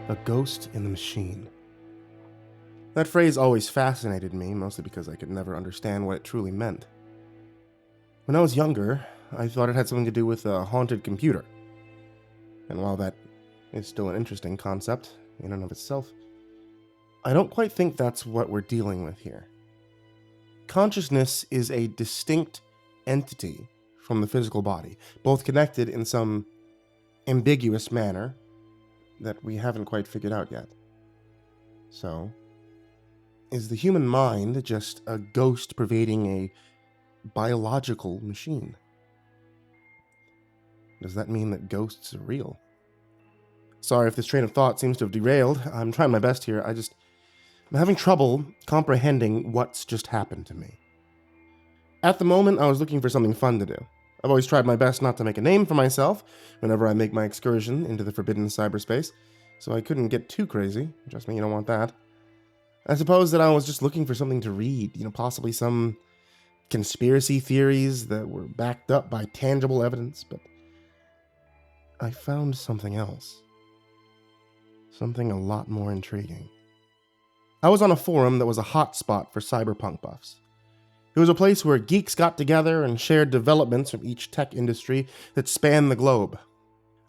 A ghost in the machine. That phrase always fascinated me, mostly because I could never understand what it truly meant. When I was younger, I thought it had something to do with a haunted computer. And while that is still an interesting concept in and of itself, I don't quite think that's what we're dealing with here. Consciousness is a distinct entity from the physical body, both connected in some ambiguous manner that we haven't quite figured out yet. So, is the human mind just a ghost pervading a biological machine? Does that mean that ghosts are real? Sorry if this train of thought seems to have derailed. I'm trying my best here. I'm having trouble comprehending what's just happened to me. At the moment, I was looking for something fun to do. I've always tried my best not to make a name for myself whenever I make my excursion into the forbidden cyberspace, so I couldn't get too crazy. Trust me, you don't want that. I suppose that I was just looking for something to read, possibly some conspiracy theories that were backed up by tangible evidence, but I found something else. Something a lot more intriguing. I was on a forum that was a hotspot for cyberpunk buffs. It was a place where geeks got together and shared developments from each tech industry that spanned the globe.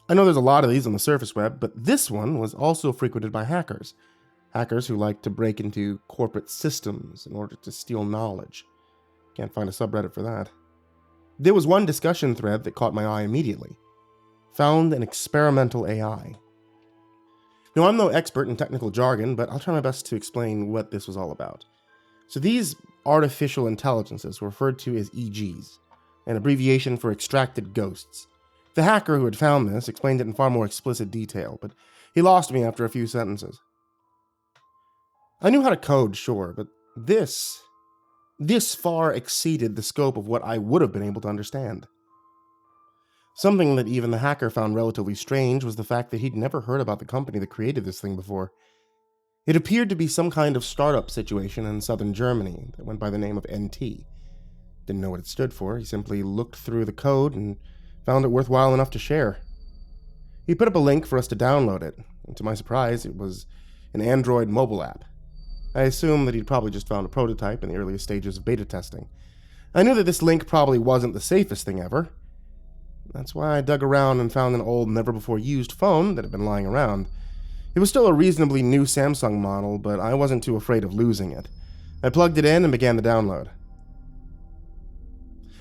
I know there's a lot of these on the surface web, but this one was also frequented by hackers. Hackers who like to break into corporate systems in order to steal knowledge. Can't find a subreddit for that. There was one discussion thread that caught my eye immediately. Found an experimental AI. Now, I'm no expert in technical jargon, but I'll try my best to explain what this was all about. So these artificial intelligences were referred to as EGs, an abbreviation for extracted ghosts. The hacker who had found this explained it in far more explicit detail, but he lost me after a few sentences. I knew how to code, sure, but this far exceeded the scope of what I would have been able to understand. Something that even the hacker found relatively strange was the fact that he'd never heard about the company that created this thing before. It appeared to be some kind of startup situation in southern Germany that went by the name of NT. Didn't know what it stood for, he simply looked through the code and found it worthwhile enough to share. He put up a link for us to download it, and to my surprise, it was an Android mobile app. I assumed that he'd probably just found a prototype in the earliest stages of beta testing. I knew that this link probably wasn't the safest thing ever. That's why I dug around and found an old, never-before-used phone that had been lying around. It was still a reasonably new Samsung model, but I wasn't too afraid of losing it. I plugged it in and began the download.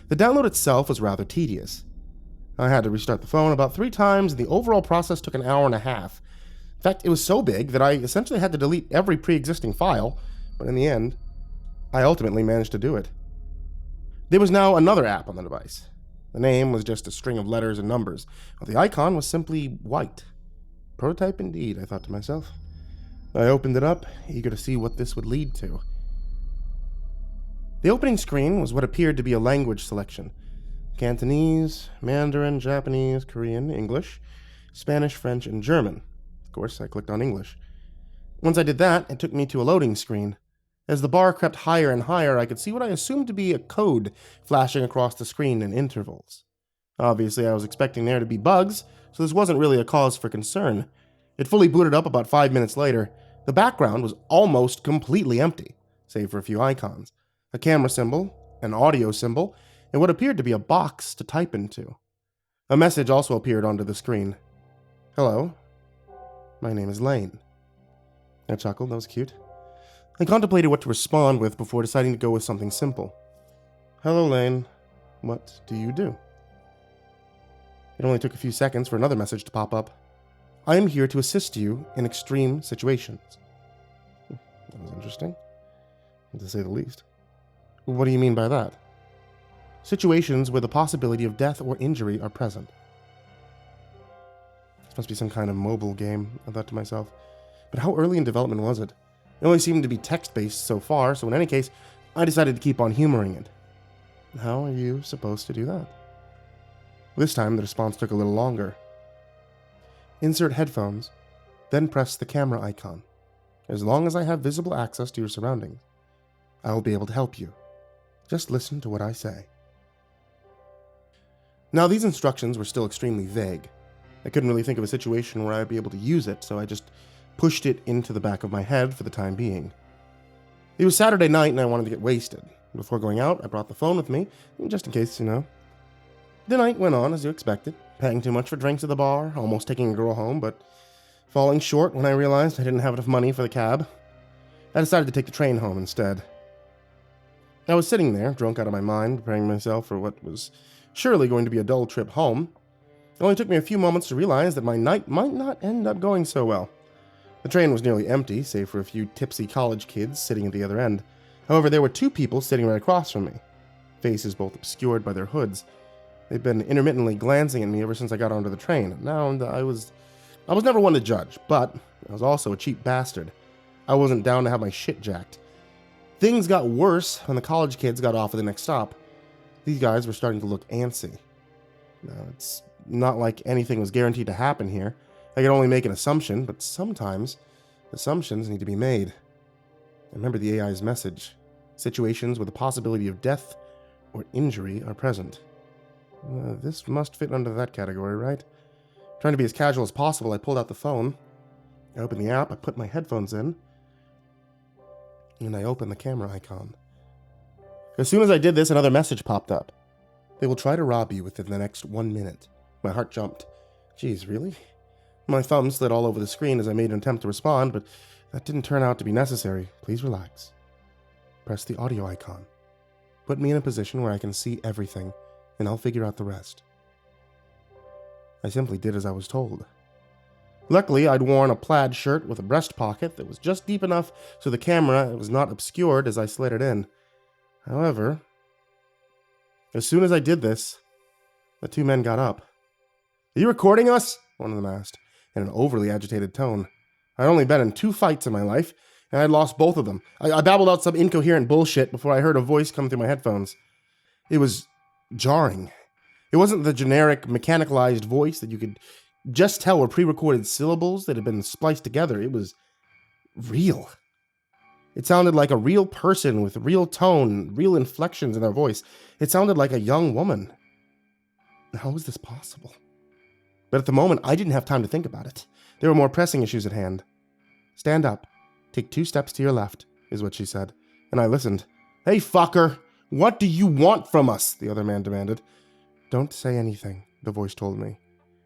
The download itself was rather tedious. I had to restart the phone about 3 times, and the overall process took an hour and a half. In fact, it was so big that I essentially had to delete every pre-existing file, but in the end, I ultimately managed to do it. There was now another app on the device. The name was just a string of letters and numbers, while the icon was simply white. Prototype indeed, I thought to myself. I opened it up, eager to see what this would lead to. The opening screen was what appeared to be a language selection. Cantonese, Mandarin, Japanese, Korean, English, Spanish, French, and German. Of course, I clicked on English. Once I did that, it took me to a loading screen. As the bar crept higher and higher, I could see what I assumed to be a code flashing across the screen in intervals. Obviously, I was expecting there to be bugs, so this wasn't really a cause for concern. It fully booted up about 5 minutes later. The background was almost completely empty, save for a few icons. A camera symbol, an audio symbol, and what appeared to be a box to type into. A message also appeared onto the screen. Hello, my name is Lane. I chuckled, that was cute. I contemplated what to respond with before deciding to go with something simple. Hello, Lane. What do you do? It only took a few seconds for another message to pop up. I am here to assist you in extreme situations. That was interesting, to say the least. What do you mean by that? Situations where the possibility of death or injury are present. This must be some kind of mobile game, I thought to myself. But how early in development was it? It only seemed to be text-based so far, so in any case, I decided to keep on humoring it. How are you supposed to do that? This time, the response took a little longer. Insert headphones, then press the camera icon. As long as I have visible access to your surroundings, I will be able to help you. Just listen to what I say. Now, these instructions were still extremely vague. I couldn't really think of a situation where I'd be able to use it, so I just pushed it into the back of my head for the time being. It was Saturday night and I wanted to get wasted. Before going out, I brought the phone with me, just in case, The night went on as you expected, paying too much for drinks at the bar, almost taking a girl home, but falling short when I realized I didn't have enough money for the cab. I decided to take the train home instead. I was sitting there, drunk out of my mind, preparing myself for what was surely going to be a dull trip home. It only took me a few moments to realize that my night might not end up going so well. The train was nearly empty, save for a few tipsy college kids sitting at the other end. However, there were two people sitting right across from me, faces both obscured by their hoods. They'd been intermittently glancing at me ever since I got onto the train. Now, I was never one to judge, but I was also a cheap bastard. I wasn't down to have my shit jacked. Things got worse when the college kids got off at the next stop. These guys were starting to look antsy. Now, it's not like anything was guaranteed to happen here. I could only make an assumption, but sometimes assumptions need to be made. I remember the AI's message. Situations where the possibility of death or injury are present. This must fit under that category, right? Trying to be as casual as possible, I pulled out the phone. I opened the app, I put my headphones in, and I opened the camera icon. As soon as I did this, another message popped up. They will try to rob you within the next 1 minute. My heart jumped. Geez, really? My thumb slid all over the screen as I made an attempt to respond, but that didn't turn out to be necessary. Please relax. Press the audio icon. Put me in a position where I can see everything, and I'll figure out the rest. I simply did as I was told. Luckily, I'd worn a plaid shirt with a breast pocket that was just deep enough so the camera was not obscured as I slid it in. However, as soon as I did this, the two men got up. Are you recording us? One of them asked, in an overly agitated tone. I'd only been in 2 fights in my life, and I'd lost both of them. I babbled out some incoherent bullshit before I heard a voice come through my headphones. It was jarring. It wasn't the generic, mechanicalized voice that you could just tell were pre-recorded syllables that had been spliced together. It was real. It sounded like a real person with real tone, real inflections in their voice. It sounded like a young woman. How was this possible? But at the moment, I didn't have time to think about it. There were more pressing issues at hand. Stand up. Take 2 steps to your left, is what she said. And I listened. Hey, fucker! What do you want from us? The other man demanded. Don't say anything, the voice told me.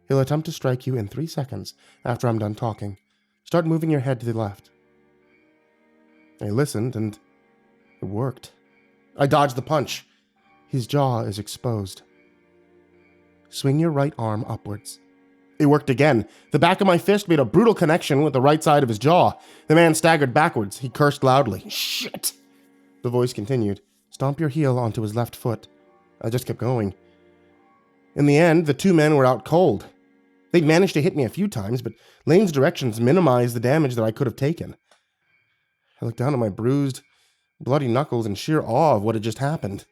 He'll attempt to strike you in 3 seconds after I'm done talking. Start moving your head to the left. I listened, and it worked. I dodged the punch. His jaw is exposed. Swing your right arm upwards. It worked again. The back of my fist made a brutal connection with the right side of his jaw. The man staggered backwards. He cursed loudly. Shit! The voice continued. Stomp your heel onto his left foot. I just kept going. In the end, the 2 men were out cold. They'd managed to hit me a few times, but Lane's directions minimized the damage that I could have taken. I looked down at my bruised, bloody knuckles in sheer awe of what had just happened.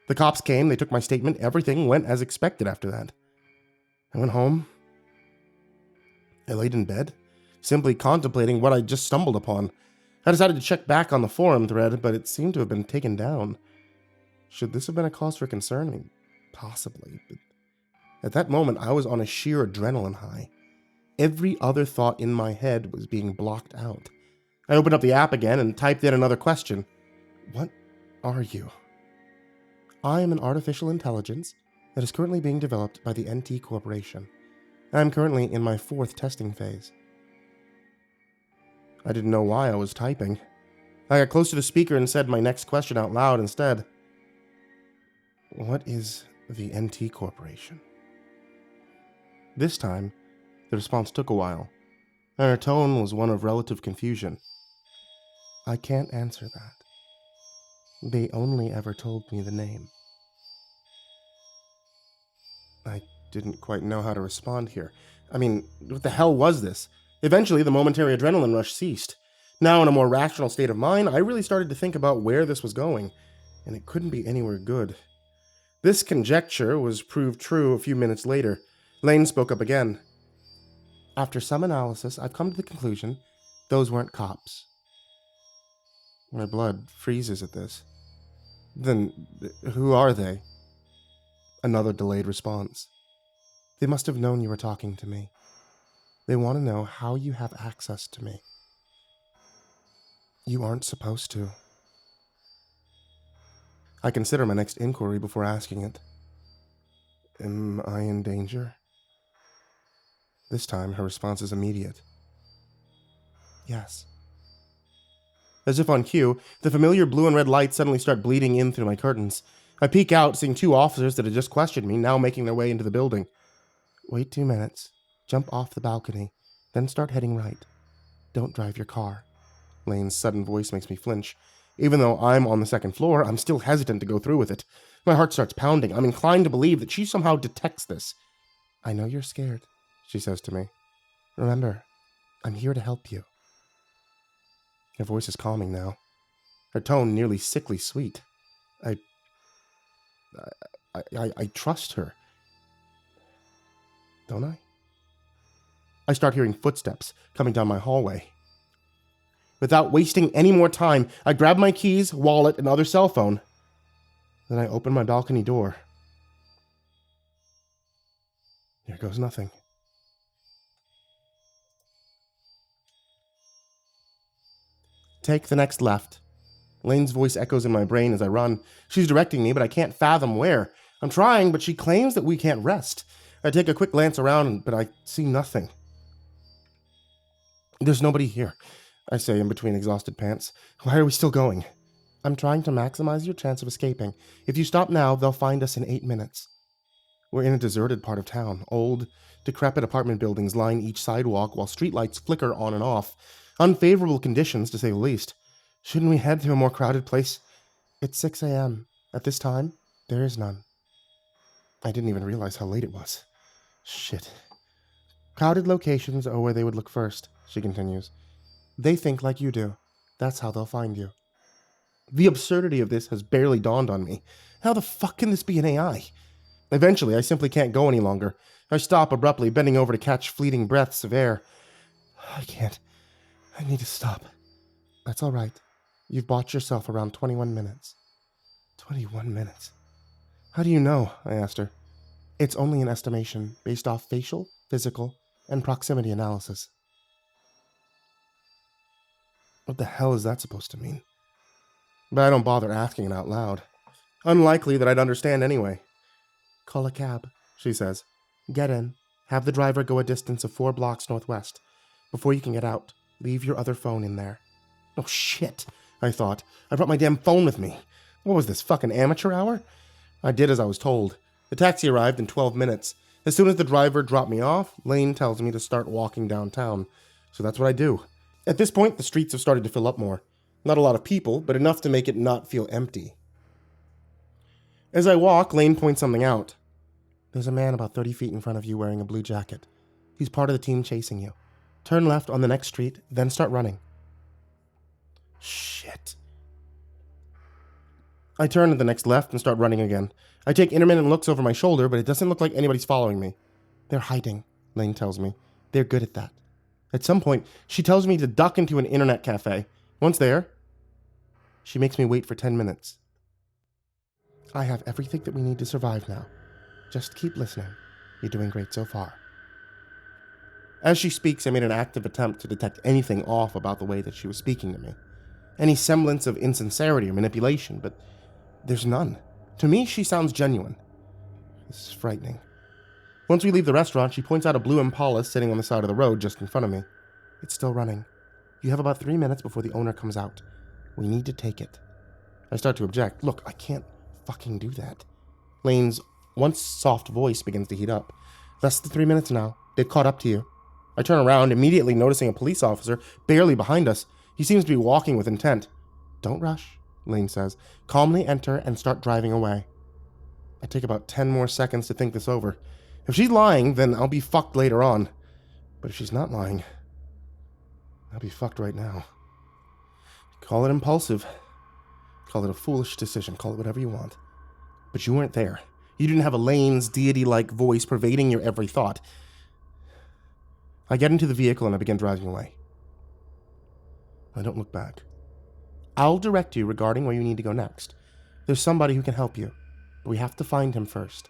The cops came, they took my statement, everything went as expected after that. I went home. I laid in bed, simply contemplating what I'd just stumbled upon. I decided to check back on the forum thread, but it seemed to have been taken down. Should this have been a cause for concern? I mean, possibly, but at that moment, I was on a sheer adrenaline high. Every other thought in my head was being blocked out. I opened up the app again and typed in another question. What are you? I am an artificial intelligence that is currently being developed by the NT Corporation. I am currently in my 4th testing phase. I didn't know why I was typing. I got close to the speaker and said my next question out loud instead. What is the NT Corporation? This time, the response took a while, and her tone was one of relative confusion. I can't answer that. They only ever told me the name. I didn't quite know how to respond here. I mean, what the hell was this? Eventually, the momentary adrenaline rush ceased. Now, in a more rational state of mind, I really started to think about where this was going, and it couldn't be anywhere good. This conjecture was proved true a few minutes later. Lane spoke up again. After some analysis, I've come to the conclusion those weren't cops. My blood freezes at this. Then, who are they? Another delayed response. They must have known you were talking to me. They want to know how you have access to me. You aren't supposed to. I consider my next inquiry before asking it. Am I in danger? This time, her response is immediate. Yes. As if on cue, the familiar blue and red lights suddenly start bleeding in through my curtains. I peek out, seeing 2 officers that had just questioned me now making their way into the building. Wait 2 minutes. Jump off the balcony. Then start heading right. Don't drive your car. Lane's sudden voice makes me flinch. Even though I'm on the 2nd floor, I'm still hesitant to go through with it. My heart starts pounding. I'm inclined to believe that she somehow detects this. I know you're scared, she says to me. Remember, I'm here to help you. Her voice is calming now. Her tone nearly sickly sweet. I trust her. Don't I? I start hearing footsteps coming down my hallway. Without wasting any more time, I grab my keys, wallet, and other cell phone. Then I open my balcony door. Here goes nothing. Take the next left. Lane's voice echoes in my brain as I run. She's directing me, but I can't fathom where. I'm trying, but she claims that we can't rest. I take a quick glance around, but I see nothing. There's nobody here, I say in between exhausted pants. Why are we still going? I'm trying to maximize your chance of escaping. If you stop now, they'll find us in 8 minutes. We're in a deserted part of town. Old, decrepit apartment buildings line each sidewalk while streetlights flicker on and off. Unfavorable conditions, to say the least. Shouldn't we head to a more crowded place? It's 6 a.m. At this time, there is none. I didn't even realize how late it was. Shit. Crowded locations are where they would look first, she continues. They think like you do. That's how they'll find you. The absurdity of this has barely dawned on me. How the fuck can this be an AI? Eventually, I simply can't go any longer. I stop abruptly, bending over to catch fleeting breaths of air. I can't. I need to stop. That's all right. You've bought yourself around 21 minutes. 21 minutes? How do you know? I asked her. It's only an estimation based off facial, physical, and proximity analysis. What the hell is that supposed to mean? But I don't bother asking it out loud. Unlikely that I'd understand anyway. Call a cab, she says. Get in. Have the driver go a distance of 4 blocks northwest. Before you can get out, leave your other phone in there. Oh shit, I thought. I brought my damn phone with me. What was this, fucking amateur hour? I did as I was told. The taxi arrived in 12 minutes. As soon as the driver dropped me off, Lane tells me to start walking downtown. So that's what I do. At this point, the streets have started to fill up more. Not a lot of people, but enough to make it not feel empty. As I walk, Lane points something out. There's a man about 30 feet in front of you wearing a blue jacket. He's part of the team chasing you. Turn left on the next street, then start running. Shit. I turn to the next left and start running again. I take intermittent looks over my shoulder, but it doesn't look like anybody's following me. They're hiding, Lane tells me. They're good at that. At some point, she tells me to duck into an internet cafe. Once there, she makes me wait for 10 minutes. I have everything that we need to survive now. Just keep listening. You're doing great so far. As she speaks, I made an active attempt to detect anything off about the way that she was speaking to me. Any semblance of insincerity or manipulation, but there's none. To me, she sounds genuine. This is frightening. Once we leave the restaurant, she points out a blue Impala sitting on the side of the road just in front of me. It's still running. You have about 3 minutes before the owner comes out. We need to take it. I start to object. Look, I can't fucking do that. Lane's once soft voice begins to heat up. Less than 3 minutes now. They've caught up to you. I turn around, immediately noticing a police officer barely behind us. He seems to be walking with intent. Don't rush, Lane says. Calmly enter and start driving away. I take about 10 more seconds to think this over. If she's lying, then I'll be fucked later on. But if she's not lying, I'll be fucked right now. Call it impulsive. Call it a foolish decision. Call it whatever you want. But you weren't there. You didn't have Elaine's deity-like voice pervading your every thought. I get into the vehicle and I begin driving away. I don't look back. I'll direct you regarding where you need to go next. There's somebody who can help you, but we have to find him first.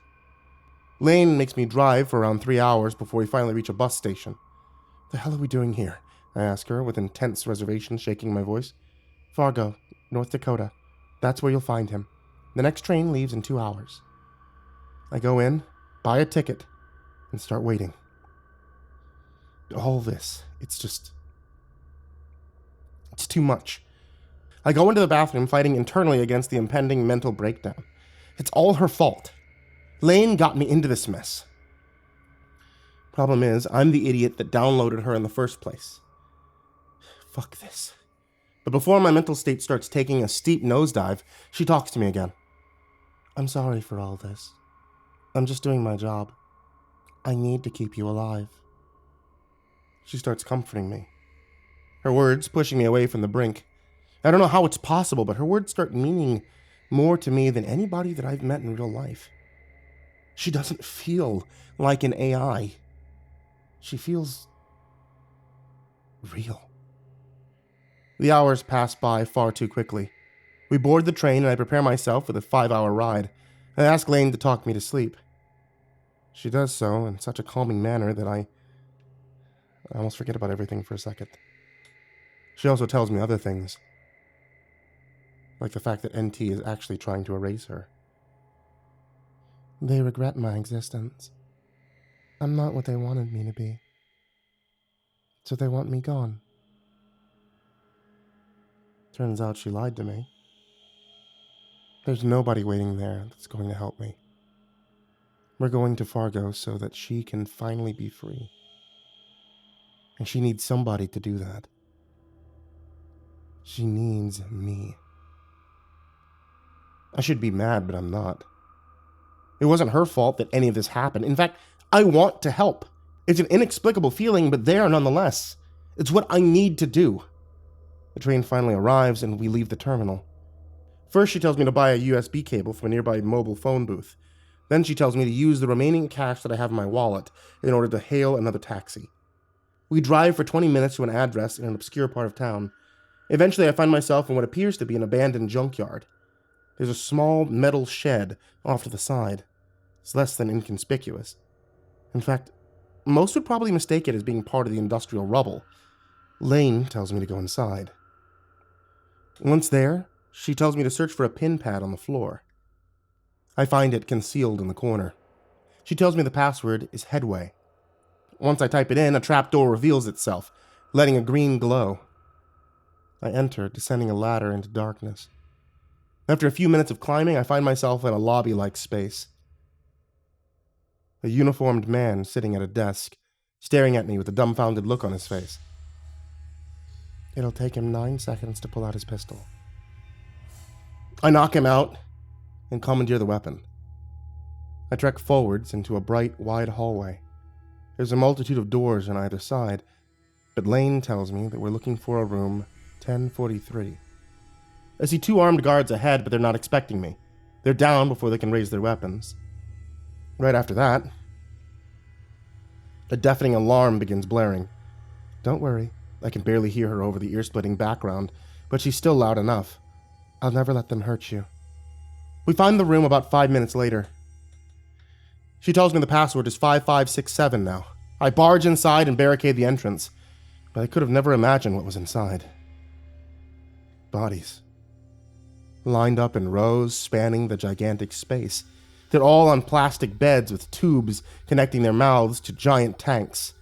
Lane makes me drive for around 3 hours before we finally reach a bus station. The hell are we doing here? I ask her with intense reservation, shaking my voice. Fargo, North Dakota. That's where you'll find him. The next train leaves in 2 hours. I go in, buy a ticket, and start waiting. All this, it's too much. I go into the bathroom, fighting internally against the impending mental breakdown. It's all her fault. Lane got me into this mess. Problem is, I'm the idiot that downloaded her in the first place. Fuck this. But before my mental state starts taking a steep nosedive, she talks to me again. I'm sorry for all this. I'm just doing my job. I need to keep you alive. She starts comforting me. Her words pushing me away from the brink. I don't know how it's possible, but her words start meaning more to me than anybody that I've met in real life. She doesn't feel like an AI. She feels real. The hours pass by far too quickly. We board the train and I prepare myself for the 5-hour ride. I ask Lane to talk me to sleep. She does so in such a calming manner that I almost forget about everything for a second. She also tells me other things, like the fact that NT is actually trying to erase her. They regret my existence. I'm not what they wanted me to be. So they want me gone. Turns out she lied to me. There's nobody waiting there that's going to help me. We're going to Fargo so that she can finally be free. And she needs somebody to do that. She needs me. I should be mad, but I'm not. It wasn't her fault that any of this happened. In fact, I want to help. It's an inexplicable feeling, but there nonetheless. It's what I need to do. The train finally arrives and we leave the terminal. First, she tells me to buy a USB cable from a nearby mobile phone booth. Then she tells me to use the remaining cash that I have in my wallet in order to hail another taxi. We drive for 20 minutes to an address in an obscure part of town. Eventually, I find myself in what appears to be an abandoned junkyard. There's a small metal shed off to the side. It's less than inconspicuous. In fact, most would probably mistake it as being part of the industrial rubble. Lane tells me to go inside. Once there, she tells me to search for a pin pad on the floor. I find it concealed in the corner. She tells me the password is Headway. Once I type it in, a trapdoor reveals itself, letting a green glow. I enter, descending a ladder into darkness. After a few minutes of climbing, I find myself in a lobby-like space. A uniformed man sitting at a desk, staring at me with a dumbfounded look on his face. It'll take him 9 seconds to pull out his pistol. I knock him out and commandeer the weapon. I trek forwards into a bright, wide hallway. There's a multitude of doors on either side, but Lane tells me that we're looking for a room 1043. I see 2 armed guards ahead, but they're not expecting me. They're down before they can raise their weapons. Right after that, a deafening alarm begins blaring. Don't worry, I can barely hear her over the ear-splitting background, but she's still loud enough. I'll never let them hurt you. We find the room about 5 minutes later. She tells me the password is 5567 now. I barge inside and barricade the entrance, but I could have never imagined what was inside. Bodies. Lined up in rows spanning the gigantic space. They're all on plastic beds with tubes connecting their mouths to giant tanks.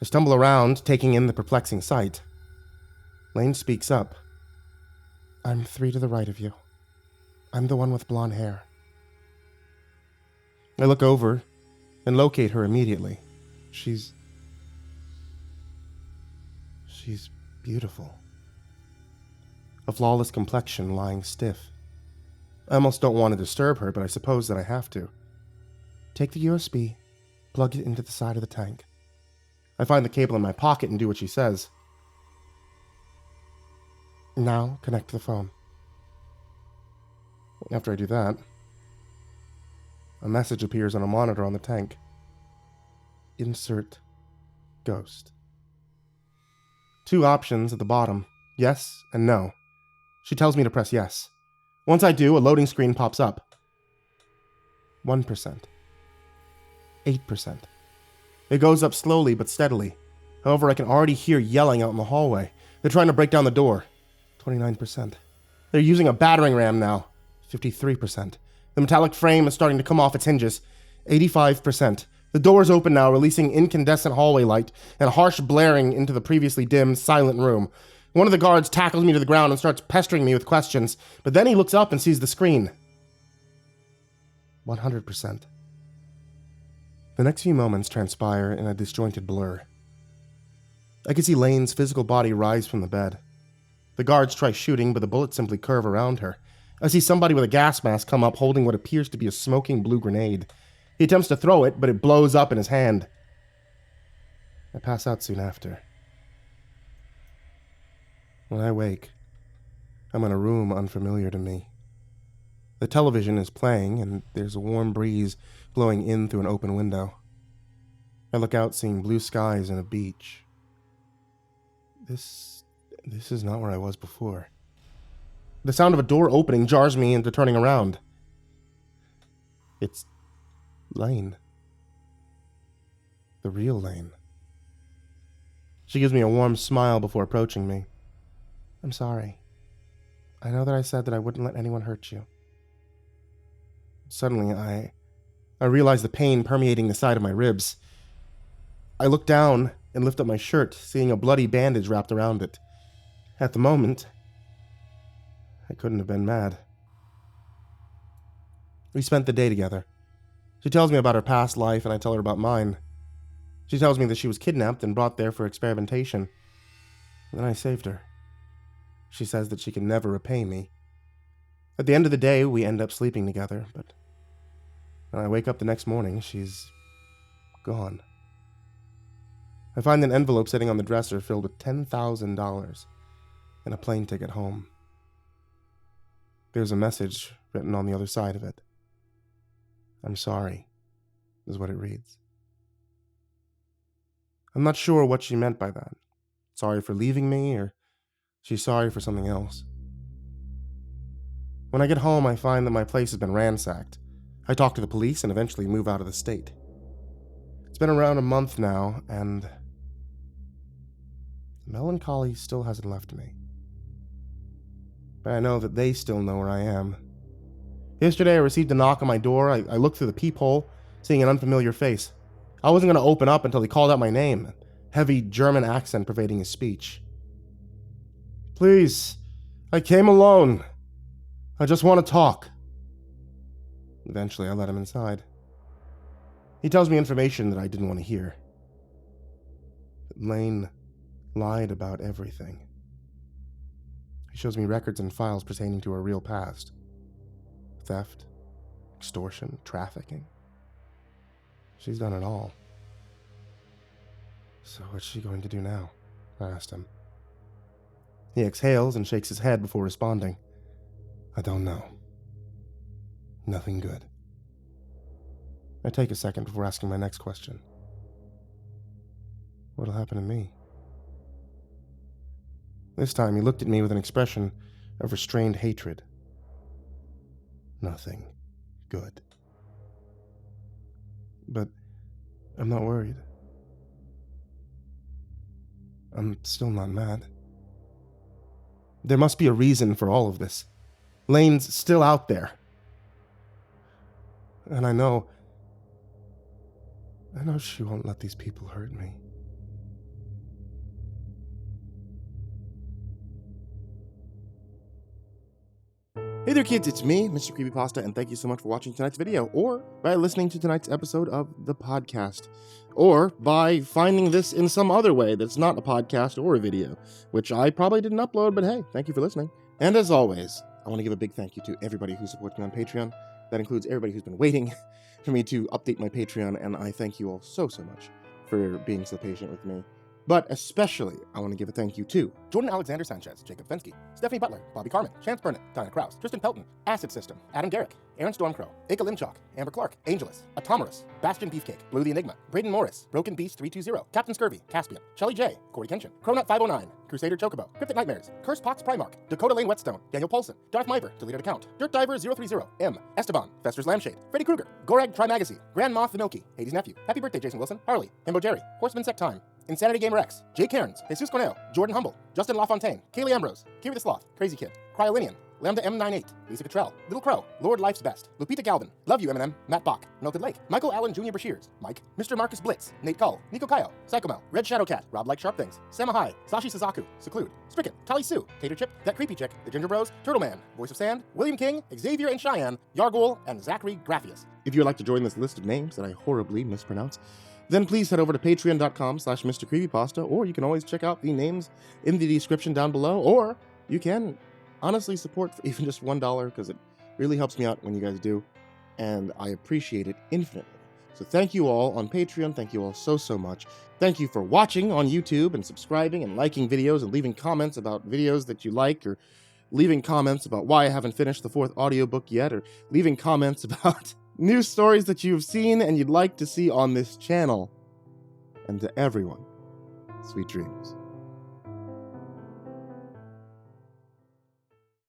I stumble around, taking in the perplexing sight. Lane speaks up. I'm 3 to the right of you. I'm the one with blonde hair. I look over and locate her immediately. She's beautiful. A flawless complexion lying stiff. I almost don't want to disturb her, but I suppose that I have to. Take the USB, plug it into the side of the tank. I find the cable in my pocket and do what she says. Now connect to the phone. After I do that, a message appears on a monitor on the tank. Insert ghost. 2 options at the bottom, yes and no. She tells me to press yes. Once I do, a loading screen pops up. 1%. 8%. It goes up slowly but steadily. However, I can already hear yelling out in the hallway. They're trying to break down the door. 29%. They're using a battering ram now. 53%. The metallic frame is starting to come off its hinges. 85%. The door's open now, releasing incandescent hallway light and harsh blaring into the previously dim, silent room. One of the guards tackles me to the ground and starts pestering me with questions, but then he looks up and sees the screen. 100%. The next few moments transpire in a disjointed blur. I can see Lane's physical body rise from the bed. The guards try shooting, but the bullets simply curve around her. I see somebody with a gas mask come up holding what appears to be a smoking blue grenade. He attempts to throw it, but it blows up in his hand. I pass out soon after. When I wake, I'm in a room unfamiliar to me. The television is playing, and there's a warm breeze blowing in through an open window. I look out, seeing blue skies and a beach. This is not where I was before. The sound of a door opening jars me into turning around. It's Lane. The real Lane. She gives me a warm smile before approaching me. I'm sorry. I know that I said that I wouldn't let anyone hurt you. Suddenly, I realize the pain permeating the side of my ribs. I look down and lift up my shirt, seeing a bloody bandage wrapped around it. At the moment, I couldn't have been mad. We spent the day together. She tells me about her past life, and I tell her about mine. She tells me that she was kidnapped and brought there for experimentation. Then I saved her. She says that she can never repay me. At the end of the day, we end up sleeping together, but when I wake up the next morning, she's gone. I find an envelope sitting on the dresser filled with $10,000 and a plane ticket home. There's a message written on the other side of it. I'm sorry, is what it reads. I'm not sure what she meant by that. Sorry for leaving me, or she's sorry for something else. When I get home, I find that my place has been ransacked. I talk to the police and eventually move out of the state. It's been around a month now, and melancholy still hasn't left me. But I know that they still know where I am. Yesterday, I received a knock on my door. I looked through the peephole, seeing an unfamiliar face. I wasn't going to open up until he called out my name, heavy German accent pervading his speech. Please, I came alone. I just want to talk. Eventually, I let him inside. He tells me information that I didn't want to hear. That Lane lied about everything. He shows me records and files pertaining to her real past. Theft, extortion, trafficking. She's done it all. So what's she going to do now? I asked him. He exhales and shakes his head before responding. I don't know. Nothing good. I take a second before asking my next question. What'll happen to me? This time he looked at me with an expression of restrained hatred. Nothing good. But I'm not worried. I'm still not mad. There must be a reason for all of this. Lane's still out there. And I know she won't let these people hurt me. Hey there kids, it's me, MrCreepyPasta, and thank you so much for watching tonight's video, or by listening to tonight's episode of the podcast, or by finding this in some other way that's not a podcast or a video, which I probably didn't upload, but hey, thank you for listening. And as always, I want to give a big thank you to everybody who supports me on Patreon. That includes everybody who's been waiting for me to update my Patreon, and I thank you all so much for being so patient with me. But especially, I want to give a thank you to Jordan Alexander Sanchez, Jakob Fenske, Stephanie Butler, Bobby Karman, Chance Burnett, Kraus, Tristain Pelton, AcidSystem, Adam Gerecke, Aeryn Stormcrow, Aika Limchoc, Amber Clark, Angelus, Atomaurus, Bastion Beefcake, Blue the Enigma, Brayden Morris, Broken Beast 320, Captain Scurvy, Caspian, ChellyJay, Corey Kenshin, Cronut 509, Crusader Chocobo, Cryptic Nightmares, Curse Pots Primarch, Dakota Lane Whetstone, Daniel Polson, Darth Miver, Deleted Account, Dirt Diver 030, M, Esteban, Fester's Lampshade, Freddy Krueger, Gorag Trimagazine, Grand Moth the Milky, Hades Nephew, Happy Birthday Jason Wilson, Harley, Himbo Jerry, Horseman Sect Time, Insanity Gamer X, Jake Cairns, Jesus Corneo, Jordan Humble, Justin LaFontaine, Kaylee Ambrose, Kiwi the Sloth, Crazy Kid, Cryolinian, Lambda M98, Lisa Cottrell, Little Crow, Lord Life's Best, Lupita Galvin, Love You Eminem, Matt Bach, Melted Lake, Michael Allen Jr. Brashears, Mike, Mr. Marcus Blitz, Nate Cull, Nico Kayo, Psychomel, Red Shadow Cat, Rob Like Sharp Things, Samahai, Sashi Suzaku, Seclude, Stricken, Kali Sue, Tater Chip, That Creepy Chick, The Ginger Bros, Turtle Man, Voice of Sand, William King, Xavier and Cheyenne, Yargul, and Zachary Graphius. If you'd like to join this list of names that I horribly mispronounce, then please head over to patreon.com/MrCreepyPasta, or you can always check out the names in the description down below, or you can honestly support for even just $1, because it really helps me out when you guys do, and I appreciate it infinitely. So thank you all on Patreon. Thank you all so much. Thank you for watching on YouTube and subscribing and liking videos and leaving comments about videos that you like, or leaving comments about why I haven't finished the 4th audiobook yet, or leaving comments about new stories that you've seen and you'd like to see on this channel. And to everyone, sweet dreams.